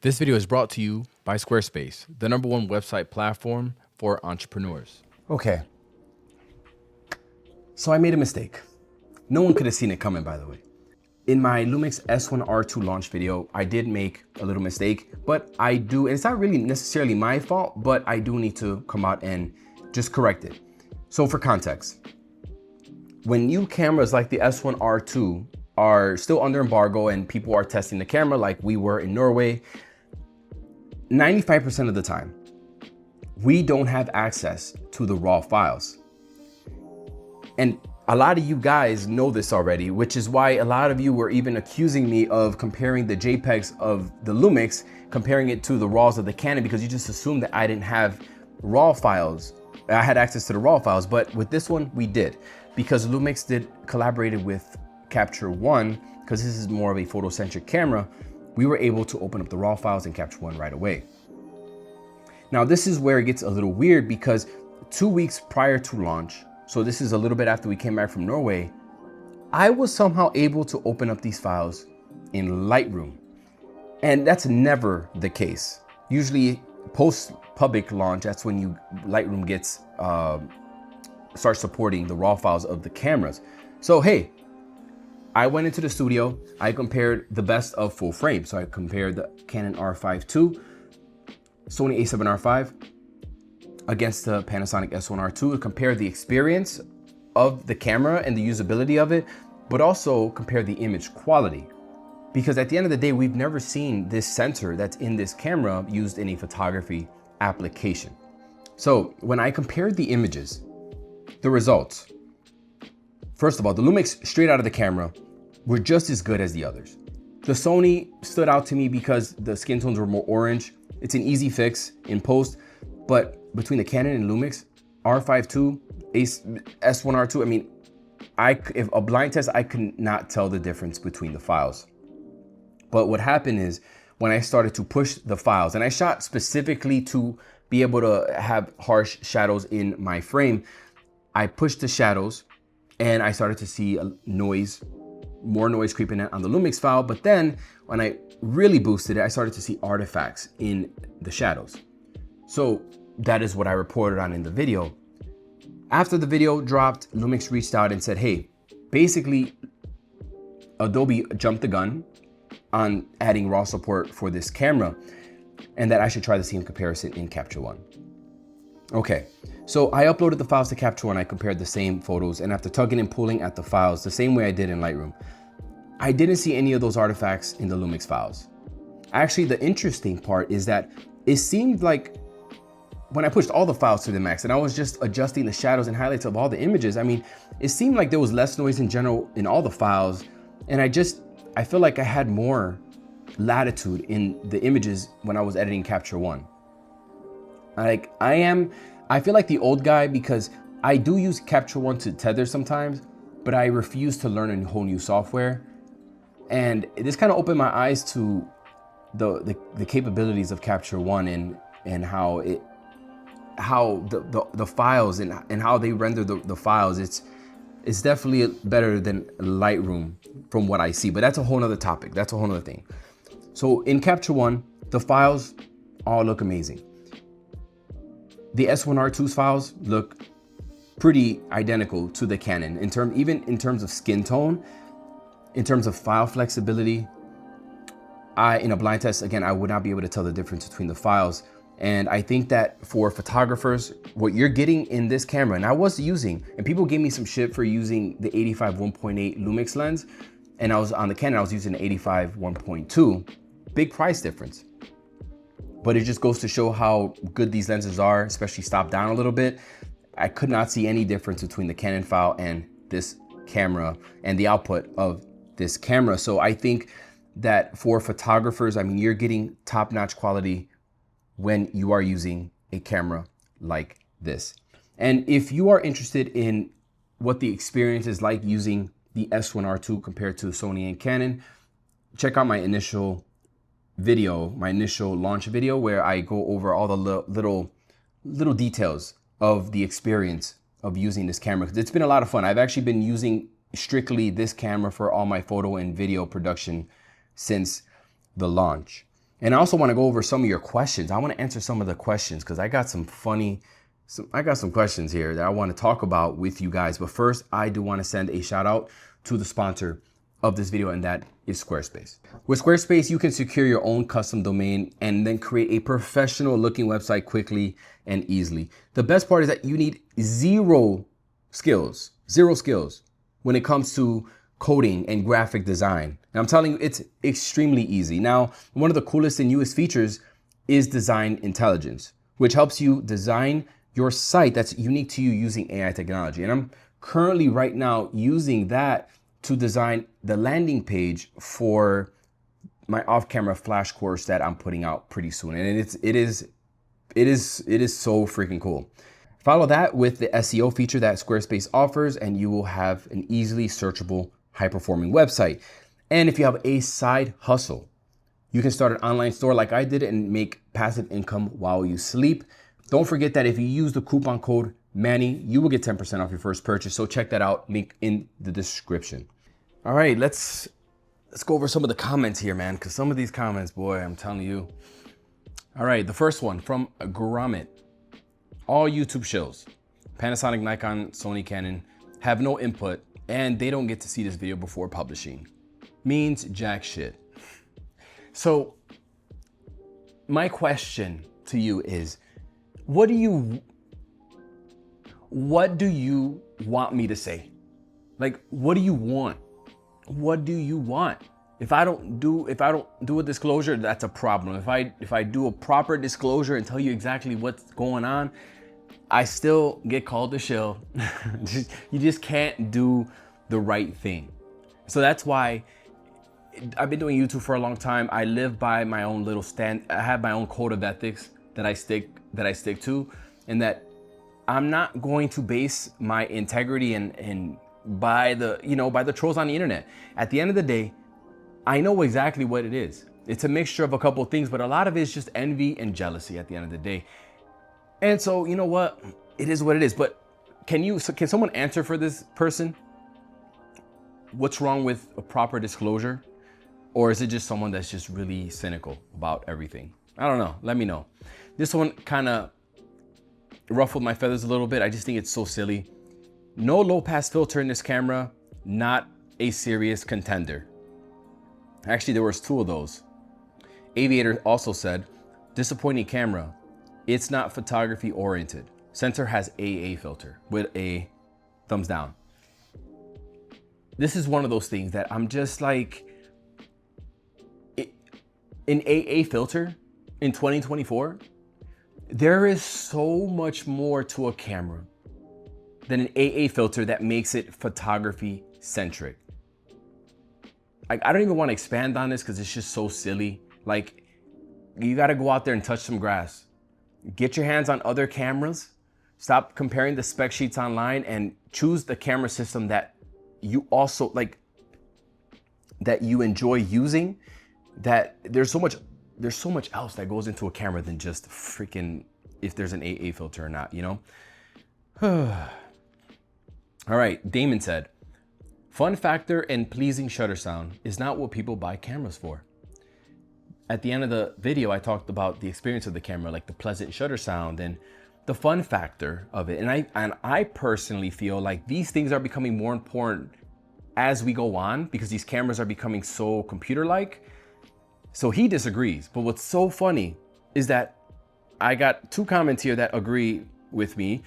This video is brought to you by Squarespace, the #1 website platform for entrepreneurs. Okay, so I made a mistake. No one could have seen it coming, by the way. In my Lumix S1RII launch video, I did make a little mistake, but and it's not really necessarily my fault, but I do need to come out and just correct it. So for context, when new cameras like the S1RII are still under embargo and people are testing the camera like we were in Norway, 95% of the time, we don't have access to the raw files. And a lot of you guys know this already, which is why a lot of you were even accusing me of comparing the JPEGs of the Lumix, comparing it to the RAWs of the Canon, because you just assumed that I didn't have raw files. I had access to the raw files, but with this one, we did. Because Lumix collaborated with Capture One, because this is more of a photocentric camera, we were able to open up the raw files and Capture One right away. Now, this is where it gets a little weird, because 2 weeks prior to launch, so this is a little bit after we came back from Norway, I was somehow able to open up these files in Lightroom. And that's never the case. Usually post-public launch, that's when Lightroom starts supporting the raw files of the cameras. So hey, I went into the studio, I compared the best of full frame. So I compared the Canon R5 II, Sony A7R5, against the Panasonic S1RII to compare the experience of the camera and the usability of it, but also compare the image quality. Because at the end of the day, we've never seen this sensor that's in this camera used in a photography application. So when I compared the images, the results, first of all, the Lumix straight out of the camera were just as good as the others. The Sony stood out to me because the skin tones were more orange. It's an easy fix in post, but between the Canon and Lumix, R5 II, S1R2, I mean, if a blind test, I could not tell the difference between the files. But what happened is when I started to push the files, and I shot specifically to be able to have harsh shadows in my frame, I pushed the shadows and I started to see more noise creeping in on the Lumix file. But then when I really boosted it, I started to see artifacts in the shadows. So that is what I reported on in the video. After the video dropped, Lumix reached out and said, hey, basically Adobe jumped the gun on adding raw support for this camera, and that I should try the same comparison in Capture One. Okay, so I uploaded the files to Capture One, I compared the same photos, and after tugging and pulling at the files the same way I did in Lightroom, I didn't see any of those artifacts in the Lumix files. Actually, the interesting part is that it seemed like when I pushed all the files to the max and I was just adjusting the shadows and highlights of all the images, I mean, it seemed like there was less noise in general in all the files, and I feel like I had more latitude in the images when I was editing Capture One. I feel like the old guy because I do use Capture One to tether sometimes, but I refuse to learn a whole new software. And this kind of opened my eyes to the capabilities of Capture One and how the files and how they render the files. It's definitely better than Lightroom from what I see, but that's a whole nother topic. That's a whole nother thing. So in Capture One, the files all look amazing. The S1R2's files look pretty identical to the Canon even in terms of skin tone, in terms of file flexibility. In a blind test, again, I would not be able to tell the difference between the files. And I think that for photographers, what you're getting in this camera, and I was using, and people gave me some shit for using the 85 1.8 Lumix lens, and I was on the Canon, I was using the 85 1.2, big price difference. But it just goes to show how good these lenses are, especially stopped down a little bit. I could not see any difference between the Canon file and this camera and the output of this camera. So I think that for photographers, I mean, you're getting top-notch quality when you are using a camera like this. And if you are interested in what the experience is like using the S1R2 compared to Sony and Canon, check out my initial launch video, where I go over all the little details of the experience of using this camera. It's been a lot of fun. I've actually been using strictly this camera for all my photo and video production since the launch. And I also want to go over some of your questions. I want to answer some of the questions because I got some questions here that I want to talk about with you guys. But first, I do want to send a shout out to the sponsor of this video, and that is Squarespace. With Squarespace, you can secure your own custom domain and then create a professional looking website quickly and easily. The best part is that you need zero skills when it comes to coding and graphic design. And I'm telling you, it's extremely easy. Now, one of the coolest and newest features is design intelligence, which helps you design your site that's unique to you using AI technology. And I'm currently right now using that to design the landing page for my off-camera flash course that I'm putting out pretty soon. And it is so freaking cool. Follow that with the SEO feature that Squarespace offers, and you will have an easily searchable, high-performing website. And if you have a side hustle, you can start an online store like I did and make passive income while you sleep. Don't forget that if you use the coupon code Manny, you will get 10% off your first purchase. So check that out, link in the description. All right, let's go over some of the comments here, man, because some of these comments, boy, I'm telling you. All right, the first one from Gromit. All YouTube shows, Panasonic, Nikon, Sony, Canon, have no input and they don't get to see this video before publishing. Means jack shit. So my question to you is, what do you want me to say? Like, what do you want? What do you want? If I don't do a disclosure, that's a problem. If I do a proper disclosure and tell you exactly what's going on, I still get called to shill. You just can't do the right thing. So that's why I've been doing YouTube for a long time. I live by my own little stand. I have my own code of ethics that I stick to, and that I'm not going to base my integrity and by the trolls on the internet. At the end of the day, I know exactly what it is. It's a mixture of a couple of things, but a lot of it is just envy and jealousy at the end of the day. And so, you know what? It is what it is. But can someone answer for this person? What's wrong with a proper disclosure? Or is it just someone that's just really cynical about everything? I don't know. Let me know. This one kind of ruffled my feathers a little bit. I just think it's so silly. No low pass filter in this camera, not a serious contender. Actually, there was 2 of those. Aviator also said, disappointing camera. It's not photography oriented. Sensor has AA filter with a thumbs down. This is one of those things that I'm just like, an AA filter in 2024, there is so much more to a camera than an AA filter that makes it photography centric. I don't even want to expand on this because it's just so silly. Like, you got to go out there and touch some grass. Get your hands on other cameras. Stop comparing the spec sheets online and choose the camera system that you also like, that you enjoy using. That there's so much else that goes into a camera than just freaking if there's an AA filter or not, you know? All right, Damon said, fun factor and pleasing shutter sound is not what people buy cameras for. At the end of the video, I talked about the experience of the camera, like the pleasant shutter sound and the fun factor of it. And I personally feel like these things are becoming more important as we go on because these cameras are becoming so computer-like. So he disagrees. But what's so funny is that I got 2 comments here that agree with me.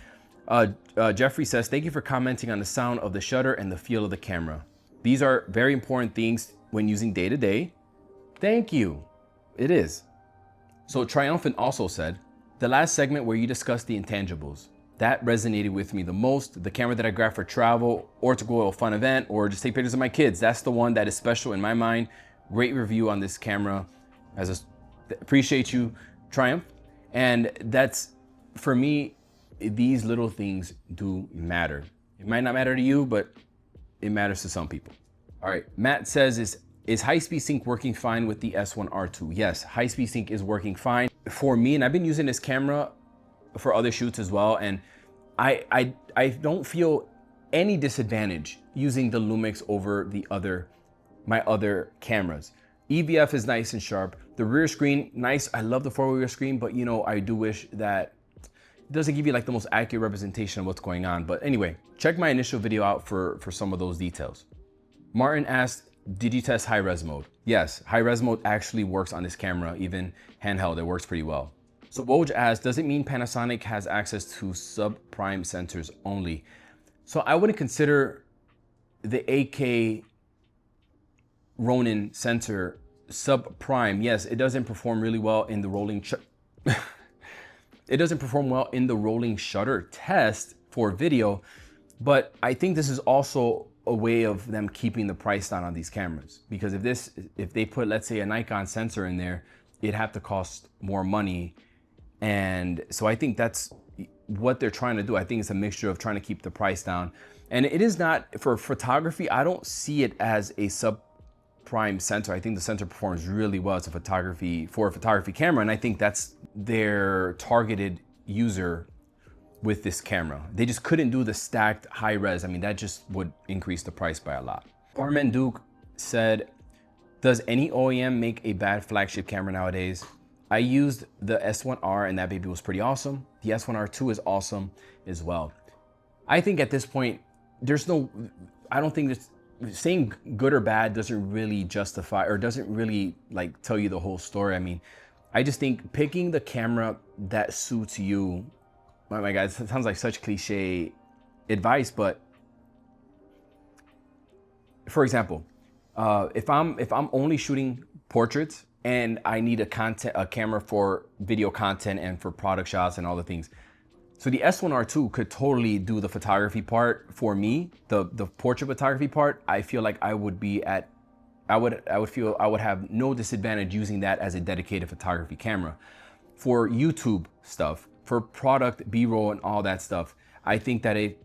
Jeffrey says, thank you for commenting on the sound of the shutter and the feel of the camera. These are very important things when using day to day. Thank you. It is. So Triumphant also said, the last segment where you discussed the intangibles, that resonated with me the most. The camera that I grab for travel or to go to a fun event or just take pictures of my kids. That's the one that is special in my mind. Great review on this camera. Appreciate you, Triumph. And that's, for me, these little things do matter. It might not matter to you, but it matters to some people. All right, Matt says, is high-speed sync working fine with the S1RII? Yes, high-speed sync is working fine for me, and I've been using this camera for other shoots as well, and I don't feel any disadvantage using the Lumix over my other cameras. EVF is nice and sharp. The rear screen, nice. I love the forward rear screen, but you know, I do wish that it doesn't give you like the most accurate representation of what's going on. But anyway, check my initial video out for some of those details. Martin asked, did you test high res mode? Yes, high res mode actually works on this camera, even handheld, it works pretty well. So Woj asked, does it mean Panasonic has access to sub-prime sensors only? So I wouldn't consider the 8K Ronin sensor sub-prime. Yes, it doesn't perform really well in the rolling it doesn't perform well in the rolling shutter test for video, but I think this is also a way of them keeping the price down on these cameras. Because if they put, let's say, a Nikon sensor in there, it'd have to cost more money. And so I think that's what they're trying to do. I think it's a mixture of trying to keep the price down. And it is not, for photography, I don't see it as a sub-prime sensor. I think the sensor performs really well as a photography camera. And I think that's their targeted user with this camera. They just couldn't do the stacked high res. I mean, that just would increase the price by a lot. Barman Duke said, does any OEM make a bad flagship camera nowadays? I used the S1R and that baby was pretty awesome. The S1R2 is awesome as well. I think at this point, I don't think saying good or bad doesn't really justify or doesn't really like tell you the whole story. I mean, I just think picking the camera that suits you, oh my God, it sounds like such cliche advice, but for example, if I'm only shooting portraits and I need a camera for video content and for product shots and all the things, so the S1R2 could totally do the photography part for me, the portrait photography part. I feel like I would have no disadvantage using that as a dedicated photography camera. For YouTube stuff, for product B-roll and all that stuff, I think that it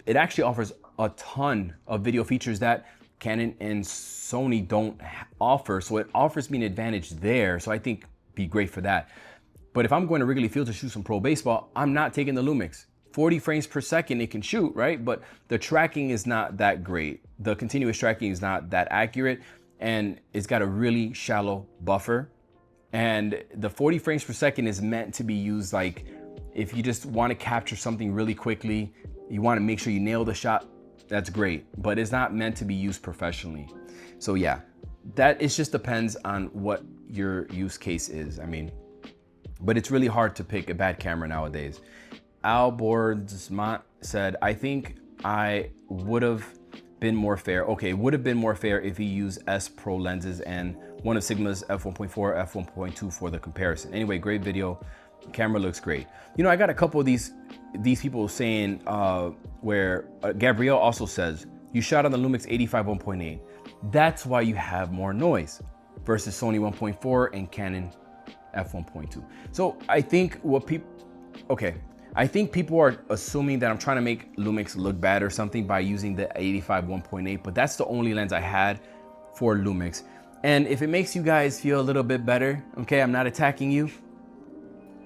actually offers a ton of video features that Canon and Sony don't offer. So it offers me an advantage there. So I think be great for that. But if I'm going to Wrigley Field to shoot some pro baseball, I'm not taking the Lumix. 40 frames per second, it can shoot, right? But the tracking is not that great. The continuous tracking is not that accurate, and it's got a really shallow buffer. And the 40 frames per second is meant to be used like if you just want to capture something really quickly, you want to make sure you nail the shot, that's great. But it's not meant to be used professionally. So yeah, it just depends on what your use case is. I mean, but it's really hard to pick a bad camera nowadays. Al Bordsmont said, I think I would have been more fair. Okay, it would have been more fair if he used S Pro lenses and one of Sigma's f1.4, f1.2 for the comparison. Anyway, great video. Camera looks great. You know, I got a couple of these people saying where Gabrielle also says, you shot on the Lumix 85 1.8. That's why you have more noise versus Sony 1.4 and Canon f1.2. So I think I think people are assuming that I'm trying to make Lumix look bad or something by using the 85 1.8, but that's the only lens I had for Lumix. And if it makes you guys feel a little bit better, okay, I'm not attacking you.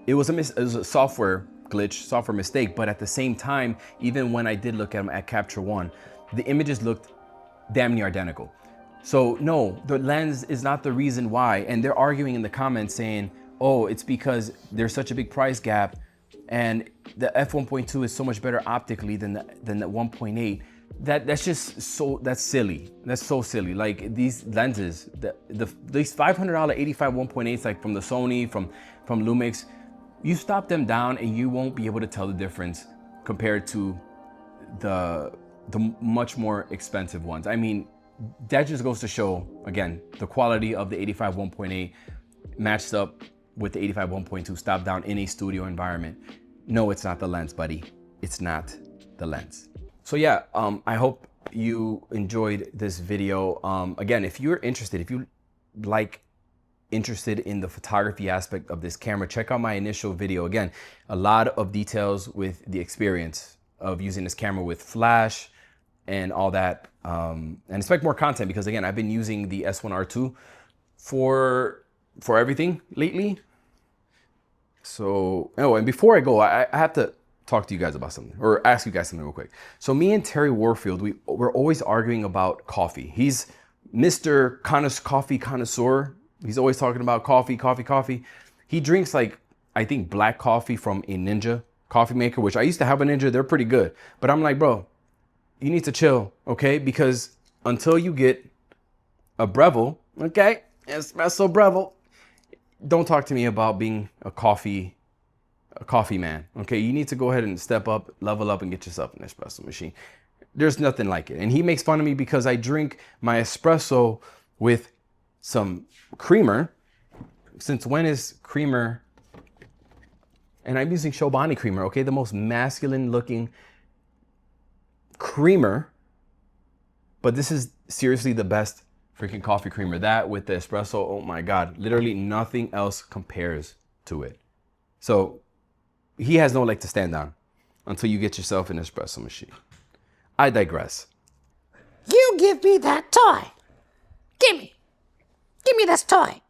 It was a software glitch, software mistake, but at the same time, even when I did look at them at Capture One, the images looked damn near identical. So no, the lens is not the reason why. And they're arguing in the comments saying, oh, it's because there's such a big price gap and the f1.2 is so much better optically than the 1.8. That's just so, that's silly. That's so silly. Like these lenses, these $500 85 1.8s, like from the Sony, from Lumix, you stop them down and you won't be able to tell the difference compared to the much more expensive ones. I mean, that just goes to show, again, the quality of the 85 1.8 matched up with the 85 1.2 stop down in a studio environment. No, it's not the lens, buddy. It's not the lens. So yeah, I hope you enjoyed this video. Again, if you're interested, if you interested in the photography aspect of this camera, check out my initial video. Again, a lot of details with the experience of using this camera with flash and all that. And expect more content because again, I've been using the S1R2 for everything lately. So, oh, and before I go, I have to talk to you guys about something or ask you guys something real quick. So me and Terry Warfield, we're always arguing about coffee. He's Mr. Coffee Connoisseur. He's always talking about coffee. He drinks like, I think, black coffee from a Ninja coffee maker, which I used to have a Ninja. They're pretty good. But I'm like, bro, you need to chill, okay? Because until you get a Breville, okay, espresso Breville, don't talk to me about being a coffee man, okay? You need to go ahead and step up, level up, and get yourself an espresso machine. There's nothing like it. And he makes fun of me because I drink my espresso with some creamer. Since when is creamer? And I'm using Chobani creamer, okay? The most masculine looking creamer. But this is seriously the best freaking coffee creamer. That with the espresso, oh my God. Literally nothing else compares to it. So he has no leg to stand on until you get yourself an espresso machine. I digress. You give me that toy. Give me this toy.